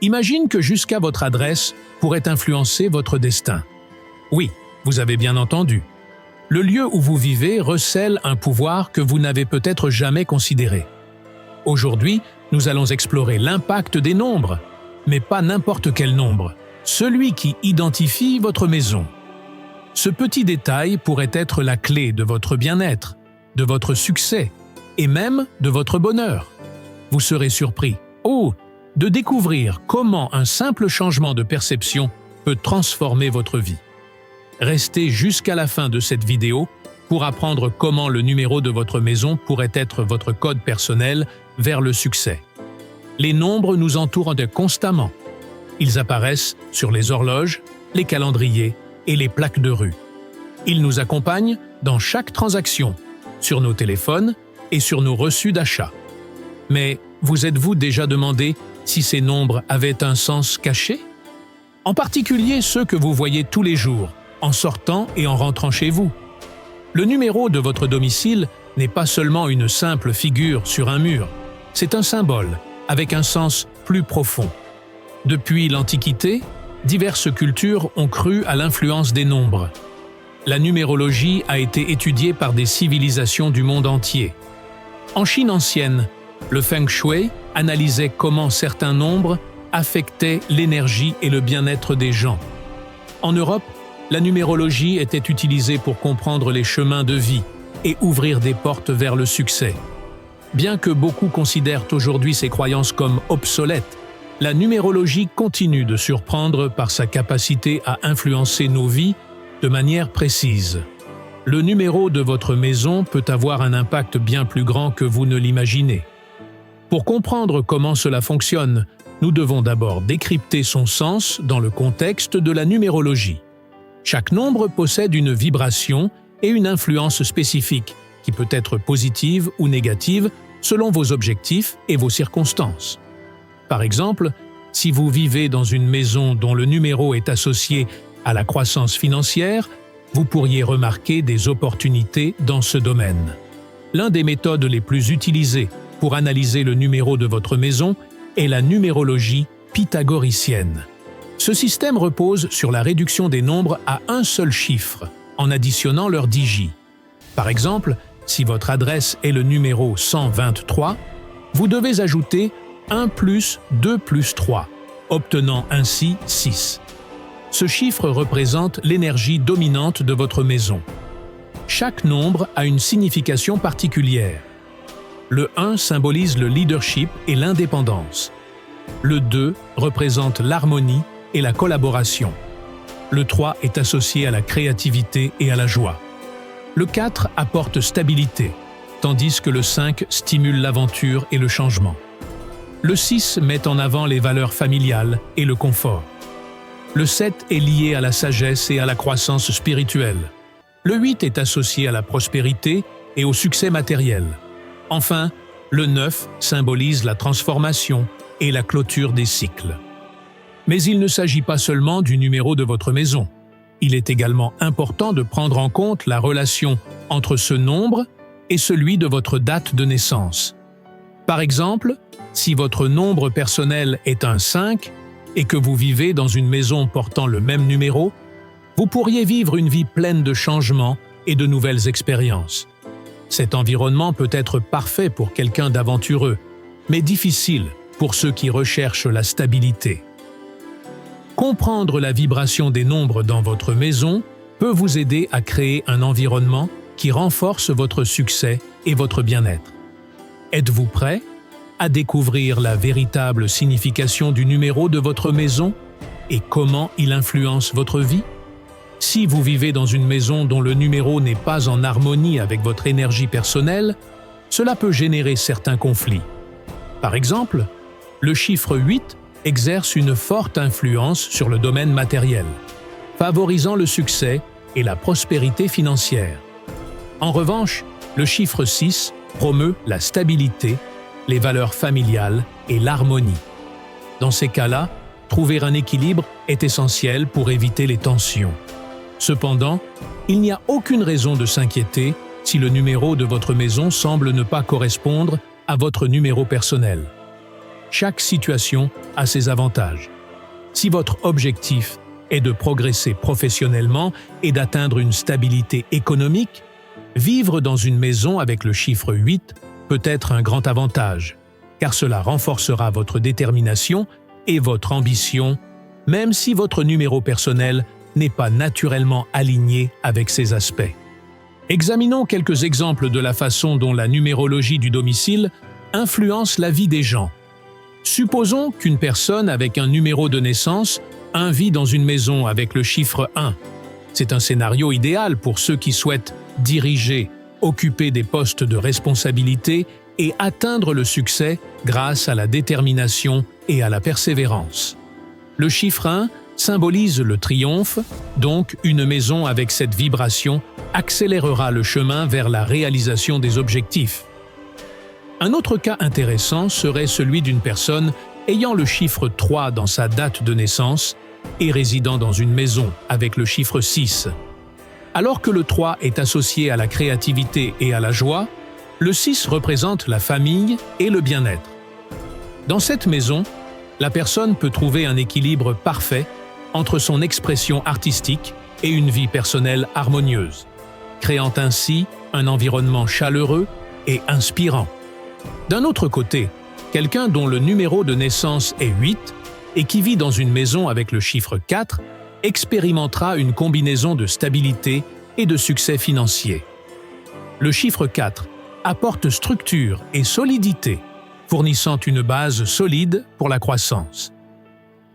Imagine que jusqu'à votre adresse pourrait influencer votre destin. Oui, vous avez bien entendu. Le lieu où vous vivez recèle un pouvoir que vous n'avez peut-être jamais considéré. Aujourd'hui, nous allons explorer l'impact des nombres, mais pas n'importe quel nombre, celui qui identifie votre maison. Ce petit détail pourrait être la clé de votre bien-être, de votre succès et même de votre bonheur. Vous serez surpris, de découvrir comment un simple changement de perception peut transformer votre vie. Restez jusqu'à la fin de cette vidéo pour apprendre comment le numéro de votre maison pourrait être votre code personnel vers le succès. Les nombres nous entourent constamment. Ils apparaissent sur les horloges, les calendriers et les plaques de rue. Ils nous accompagnent dans chaque transaction, sur nos téléphones et sur nos reçus d'achat. Mais vous êtes-vous déjà demandé si ces nombres avaient un sens caché? En particulier ceux que vous voyez tous les jours, en sortant et en rentrant chez vous. Le numéro de votre domicile n'est pas seulement une simple figure sur un mur, c'est un symbole avec un sens plus profond. Depuis l'Antiquité, diverses cultures ont cru à l'influence des nombres. La numérologie a été étudiée par des civilisations du monde entier. En Chine ancienne, le Feng Shui analysait comment certains nombres affectaient l'énergie et le bien-être des gens. En Europe, la numérologie était utilisée pour comprendre les chemins de vie et ouvrir des portes vers le succès. Bien que beaucoup considèrent aujourd'hui ces croyances comme obsolètes, la numérologie continue de surprendre par sa capacité à influencer nos vies de manière précise. Le numéro de votre maison peut avoir un impact bien plus grand que vous ne l'imaginez. Pour comprendre comment cela fonctionne, nous devons d'abord décrypter son sens dans le contexte de la numérologie. Chaque nombre possède une vibration et une influence spécifique, qui peut être positive ou négative selon vos objectifs et vos circonstances. Par exemple, si vous vivez dans une maison dont le numéro est associé à la croissance financière, vous pourriez remarquer des opportunités dans ce domaine. L'une des méthodes les plus utilisées pour analyser le numéro de votre maison est la numérologie pythagoricienne. Ce système repose sur la réduction des nombres à un seul chiffre, en additionnant leurs digits. Par exemple, si votre adresse est le numéro 123, vous devez ajouter 1 plus 2 plus 3, obtenant ainsi 6. Ce chiffre représente l'énergie dominante de votre maison. Chaque nombre a une signification particulière. Le 1 symbolise le leadership et l'indépendance. Le 2 représente l'harmonie et la collaboration. Le 3 est associé à la créativité et à la joie. Le 4 apporte stabilité, tandis que le 5 stimule l'aventure et le changement. Le 6 met en avant les valeurs familiales et le confort. Le 7 est lié à la sagesse et à la croissance spirituelle. Le 8 est associé à la prospérité et au succès matériel. Enfin, le 9 symbolise la transformation et la clôture des cycles. Mais il ne s'agit pas seulement du numéro de votre maison. Il est également important de prendre en compte la relation entre ce nombre et celui de votre date de naissance. Par exemple, si votre nombre personnel est un 5 et que vous vivez dans une maison portant le même numéro, vous pourriez vivre une vie pleine de changements et de nouvelles expériences. Cet environnement peut être parfait pour quelqu'un d'aventureux, mais difficile pour ceux qui recherchent la stabilité. Comprendre la vibration des nombres dans votre maison peut vous aider à créer un environnement qui renforce votre succès et votre bien-être. Êtes-vous prêt à découvrir la véritable signification du numéro de votre maison et comment il influence votre vie? Si vous vivez dans une maison dont le numéro n'est pas en harmonie avec votre énergie personnelle, cela peut générer certains conflits. Par exemple, le chiffre 8 exerce une forte influence sur le domaine matériel, favorisant le succès et la prospérité financière. En revanche, le chiffre 6 promeut la stabilité, les valeurs familiales et l'harmonie. Dans ces cas-là, trouver un équilibre est essentiel pour éviter les tensions. Cependant, il n'y a aucune raison de s'inquiéter si le numéro de votre maison semble ne pas correspondre à votre numéro personnel. chaque situation a ses avantages. Si votre objectif est de progresser professionnellement et d'atteindre une stabilité économique, vivre dans une maison avec le chiffre 8 peut être un grand avantage, car cela renforcera votre détermination et votre ambition, même si votre numéro personnel n'est pas naturellement aligné avec ces aspects. Examinons quelques exemples de la façon dont la numérologie du domicile influence la vie des gens. Supposons qu'une personne avec un numéro de naissance vit dans une maison avec le chiffre 1. C'est un scénario idéal pour ceux qui souhaitent diriger, occuper des postes de responsabilité et atteindre le succès grâce à la détermination et à la persévérance. Le chiffre 1 symbolise le triomphe, donc une maison avec cette vibration accélérera le chemin vers la réalisation des objectifs. Un autre cas intéressant serait celui d'une personne ayant le chiffre 3 dans sa date de naissance et résidant dans une maison avec le chiffre 6. Alors que le 3 est associé à la créativité et à la joie, le 6 représente la famille et le bien-être. Dans cette maison, la personne peut trouver un équilibre parfait entre son expression artistique et une vie personnelle harmonieuse, créant ainsi un environnement chaleureux et inspirant. D'un autre côté, quelqu'un dont le numéro de naissance est 8 et qui vit dans une maison avec le chiffre 4 expérimentera une combinaison de stabilité et de succès financier. Le chiffre 4 apporte structure et solidité, fournissant une base solide pour la croissance.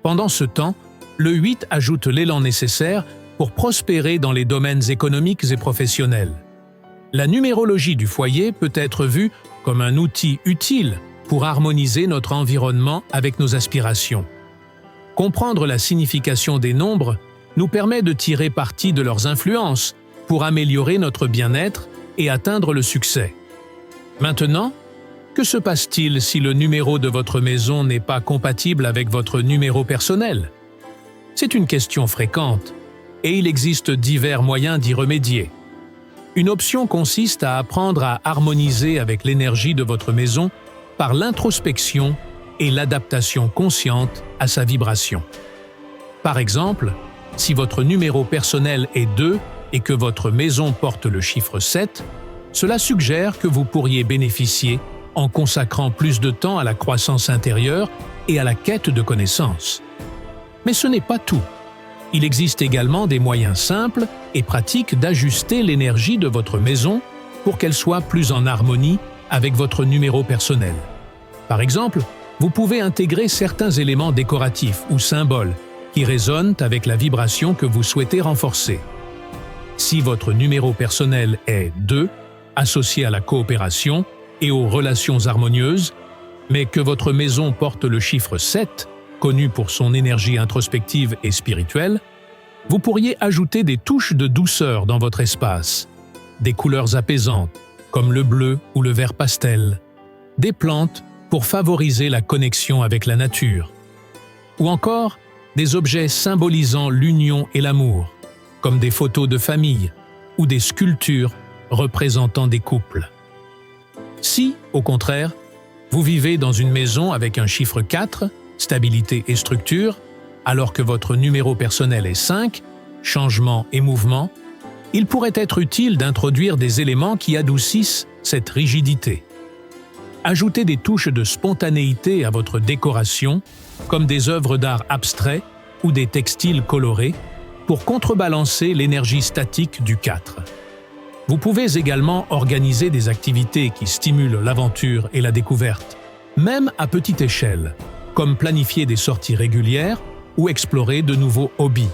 Pendant ce temps, le 8 ajoute l'élan nécessaire pour prospérer dans les domaines économiques et professionnels. La numérologie du foyer peut être vue comme un outil utile pour harmoniser notre environnement avec nos aspirations. Comprendre la signification des nombres nous permet de tirer parti de leurs influences pour améliorer notre bien-être et atteindre le succès. Maintenant, que se passe-t-il si le numéro de votre maison n'est pas compatible avec votre numéro personnel? C'est une question fréquente, et il existe divers moyens d'y remédier. Une option consiste à apprendre à harmoniser avec l'énergie de votre maison par l'introspection et l'adaptation consciente à sa vibration. Par exemple, si votre numéro personnel est 2 et que votre maison porte le chiffre 7, cela suggère que vous pourriez bénéficier en consacrant plus de temps à la croissance intérieure et à la quête de connaissances. Mais ce n'est pas tout. Il existe également des moyens simples et pratiques d'ajuster l'énergie de votre maison pour qu'elle soit plus en harmonie avec votre numéro personnel. Par exemple, vous pouvez intégrer certains éléments décoratifs ou symboles qui résonnent avec la vibration que vous souhaitez renforcer. Si votre numéro personnel est 2, associé à la coopération et aux relations harmonieuses, mais que votre maison porte le chiffre 7, connu pour son énergie introspective et spirituelle, vous pourriez ajouter des touches de douceur dans votre espace, des couleurs apaisantes, comme le bleu ou le vert pastel, des plantes pour favoriser la connexion avec la nature, ou encore des objets symbolisant l'union et l'amour, comme des photos de famille ou des sculptures représentant des couples. Si, au contraire, vous vivez dans une maison avec un chiffre 4, stabilité et structure, alors que votre numéro personnel est 5, changement et mouvement, il pourrait être utile d'introduire des éléments qui adoucissent cette rigidité. Ajoutez des touches de spontanéité à votre décoration, comme des œuvres d'art abstraits ou des textiles colorés, pour contrebalancer l'énergie statique du 4. Vous pouvez également organiser des activités qui stimulent l'aventure et la découverte, même à petite échelle, comme planifier des sorties régulières ou explorer de nouveaux hobbies.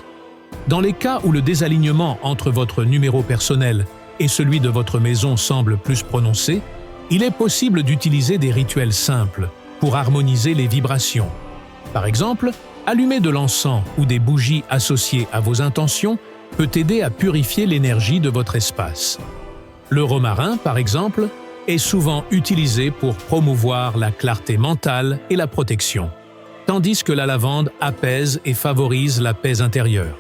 Dans les cas où le désalignement entre votre numéro personnel et celui de votre maison semble plus prononcé, il est possible d'utiliser des rituels simples pour harmoniser les vibrations. Par exemple, allumer de l'encens ou des bougies associées à vos intentions peut aider à purifier l'énergie de votre espace. Le romarin, par exemple, est souvent utilisé pour promouvoir la clarté mentale et la protection, tandis que la lavande apaise et favorise la paix intérieure.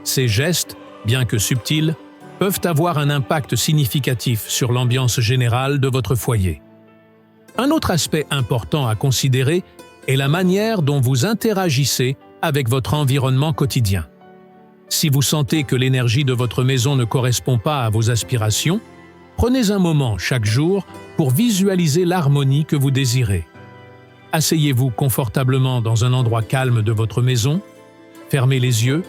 Ces gestes, bien que subtils, peuvent avoir un impact significatif sur l'ambiance générale de votre foyer. Un autre aspect important à considérer est la manière dont vous interagissez avec votre environnement quotidien. Si vous sentez que l'énergie de votre maison ne correspond pas à vos aspirations, prenez un moment chaque jour pour visualiser l'harmonie que vous désirez. Asseyez-vous confortablement dans un endroit calme de votre maison, fermez les yeux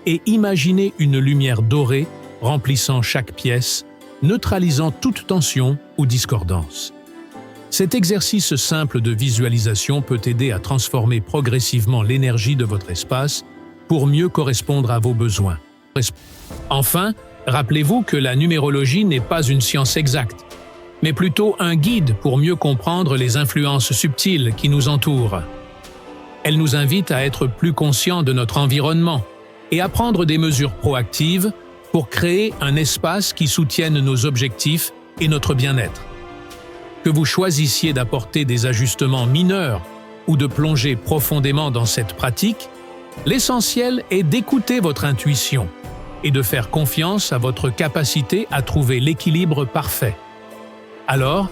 et imaginez une lumière dorée remplissant chaque pièce, neutralisant toute tension ou discordance. Cet exercice simple de visualisation peut aider à transformer progressivement l'énergie de votre espace pour mieux correspondre à vos besoins. Enfin, rappelez-vous que la numérologie n'est pas une science exacte, mais plutôt un guide pour mieux comprendre les influences subtiles qui nous entourent. Elle nous invite à être plus conscients de notre environnement et à prendre des mesures proactives pour créer un espace qui soutienne nos objectifs et notre bien-être. Que vous choisissiez d'apporter des ajustements mineurs ou de plonger profondément dans cette pratique, l'essentiel est d'écouter votre intuition et de faire confiance à votre capacité à trouver l'équilibre parfait. Alors,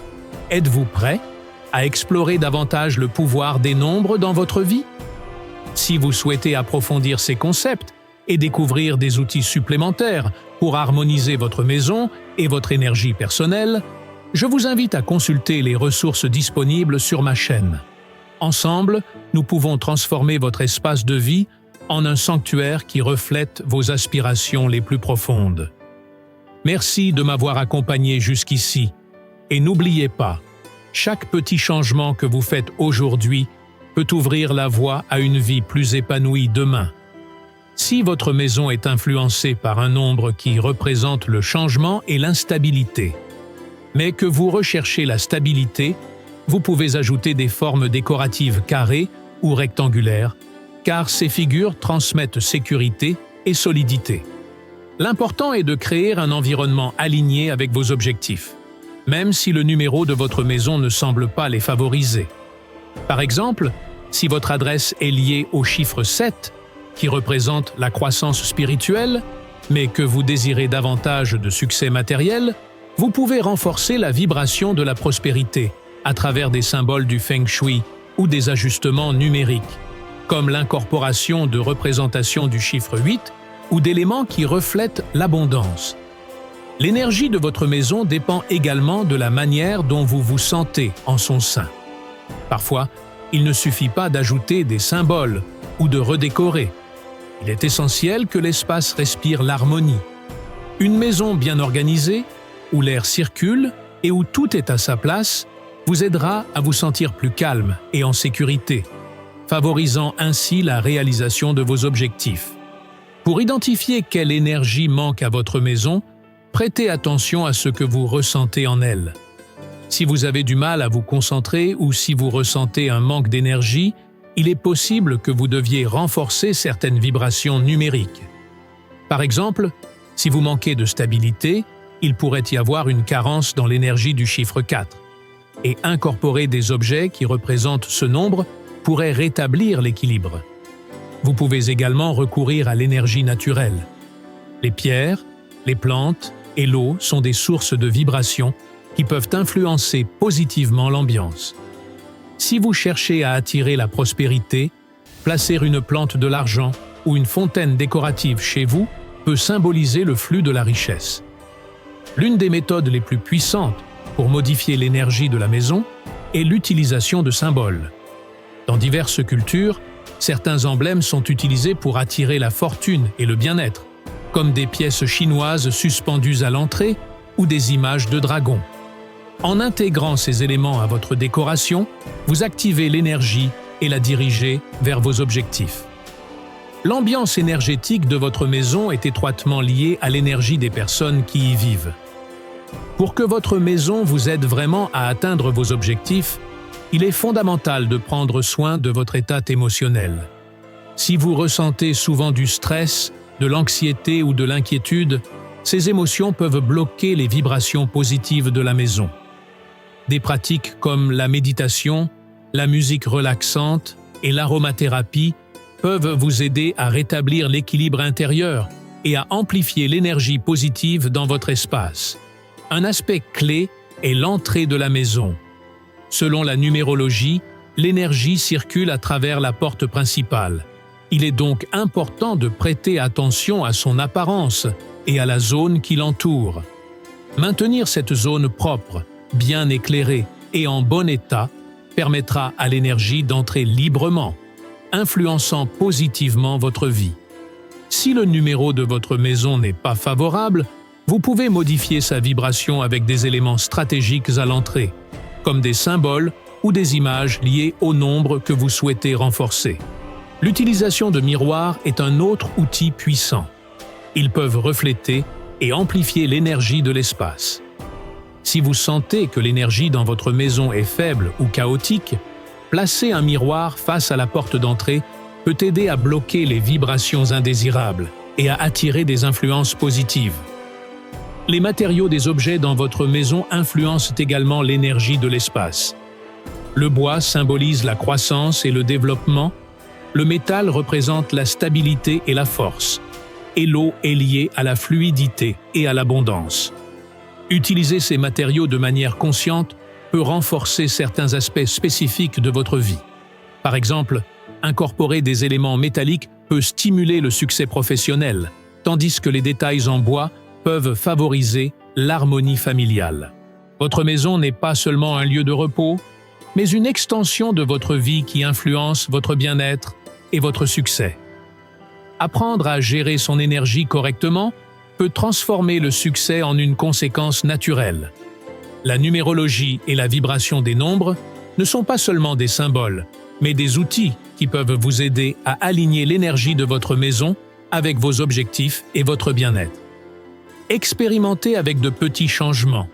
êtes-vous prêt à explorer davantage le pouvoir des nombres dans votre vie? Si vous souhaitez approfondir ces concepts et découvrir des outils supplémentaires pour harmoniser votre maison et votre énergie personnelle, je vous invite à consulter les ressources disponibles sur ma chaîne. Ensemble, nous pouvons transformer votre espace de vie en un sanctuaire qui reflète vos aspirations les plus profondes. Merci de m'avoir accompagné jusqu'ici. Et n'oubliez pas, chaque petit changement que vous faites aujourd'hui peut ouvrir la voie à une vie plus épanouie demain. Si votre maison est influencée par un nombre qui représente le changement et l'instabilité, mais que vous recherchez la stabilité, vous pouvez ajouter des formes décoratives carrées ou rectangulaires, car ces figures transmettent sécurité et solidité. L'important est de créer un environnement aligné avec vos objectifs, même si le numéro de votre maison ne semble pas les favoriser. Par exemple, si votre adresse est liée au chiffre 7, qui représente la croissance spirituelle, mais que vous désirez davantage de succès matériel, vous pouvez renforcer la vibration de la prospérité à travers des symboles du Feng Shui ou des ajustements numériques, comme l'incorporation de représentations du chiffre 8 ou d'éléments qui reflètent l'abondance. L'énergie de votre maison dépend également de la manière dont vous vous sentez en son sein. Parfois, il ne suffit pas d'ajouter des symboles ou de redécorer. Il est essentiel que l'espace respire l'harmonie. Une maison bien organisée, où l'air circule et où tout est à sa place, vous aidera à vous sentir plus calme et en sécurité, favorisant ainsi la réalisation de vos objectifs. Pour identifier quelle énergie manque à votre maison, prêtez attention à ce que vous ressentez en elle. Si vous avez du mal à vous concentrer ou si vous ressentez un manque d'énergie, il est possible que vous deviez renforcer certaines vibrations numériques. Par exemple, si vous manquez de stabilité, il pourrait y avoir une carence dans l'énergie du chiffre 4. Et incorporer des objets qui représentent ce nombre pourrait rétablir l'équilibre. Vous pouvez également recourir à l'énergie naturelle. Les pierres, les plantes et l'eau sont des sources de vibrations qui peuvent influencer positivement l'ambiance. Si vous cherchez à attirer la prospérité, placer une plante de l'argent ou une fontaine décorative chez vous peut symboliser le flux de la richesse. L'une des méthodes les plus puissantes pour modifier l'énergie de la maison est l'utilisation de symboles. Dans diverses cultures, certains emblèmes sont utilisés pour attirer la fortune et le bien-être, comme des pièces chinoises suspendues à l'entrée ou des images de dragons. En intégrant ces éléments à votre décoration, vous activez l'énergie et la dirigez vers vos objectifs. L'ambiance énergétique de votre maison est étroitement liée à l'énergie des personnes qui y vivent. Pour que votre maison vous aide vraiment à atteindre vos objectifs, il est fondamental de prendre soin de votre état émotionnel. Si vous ressentez souvent du stress, de l'anxiété ou de l'inquiétude, ces émotions peuvent bloquer les vibrations positives de la maison. Des pratiques comme la méditation, la musique relaxante et l'aromathérapie peuvent vous aider à rétablir l'équilibre intérieur et à amplifier l'énergie positive dans votre espace. Un aspect clé est l'entrée de la maison. Selon la numérologie, l'énergie circule à travers la porte principale. Il est donc important de prêter attention à son apparence et à la zone qui l'entoure. Maintenir cette zone propre, bien éclairée et en bon état permettra à l'énergie d'entrer librement, influençant positivement votre vie. Si le numéro de votre maison n'est pas favorable, vous pouvez modifier sa vibration avec des éléments stratégiques à l'entrée, comme des symboles ou des images liées au nombre que vous souhaitez renforcer. L'utilisation de miroirs est un autre outil puissant. Ils peuvent refléter et amplifier l'énergie de l'espace. Si vous sentez que l'énergie dans votre maison est faible ou chaotique, placer un miroir face à la porte d'entrée peut aider à bloquer les vibrations indésirables et à attirer des influences positives. Les matériaux des objets dans votre maison influencent également l'énergie de l'espace. Le bois symbolise la croissance et le développement, le métal représente la stabilité et la force, et l'eau est liée à la fluidité et à l'abondance. Utiliser ces matériaux de manière consciente peut renforcer certains aspects spécifiques de votre vie. Par exemple, incorporer des éléments métalliques peut stimuler le succès professionnel, tandis que les détails en bois peuvent favoriser l'harmonie familiale. Votre maison n'est pas seulement un lieu de repos, mais une extension de votre vie qui influence votre bien-être et votre succès. Apprendre à gérer son énergie correctement peut transformer le succès en une conséquence naturelle. La numérologie et la vibration des nombres ne sont pas seulement des symboles, mais des outils qui peuvent vous aider à aligner l'énergie de votre maison avec vos objectifs et votre bien-être. Expérimentez avec de petits changements.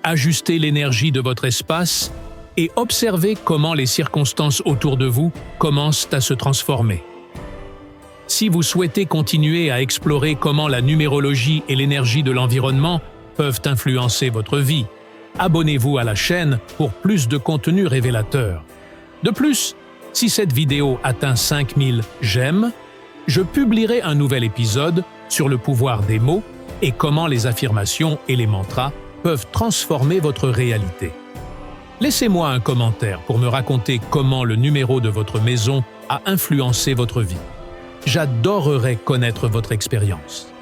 Ajustez l'énergie de votre espace et observez comment les circonstances autour de vous commencent à se transformer. Si vous souhaitez continuer à explorer comment la numérologie et l'énergie de l'environnement peuvent influencer votre vie, abonnez-vous à la chaîne pour plus de contenu révélateur. De plus, si cette vidéo atteint 5000 j'aime, je publierai un nouvel épisode sur le pouvoir des mots et comment les affirmations et les mantras peuvent transformer votre réalité. Laissez-moi un commentaire pour me raconter comment le numéro de votre maison a influencé votre vie. J'adorerais connaître votre expérience.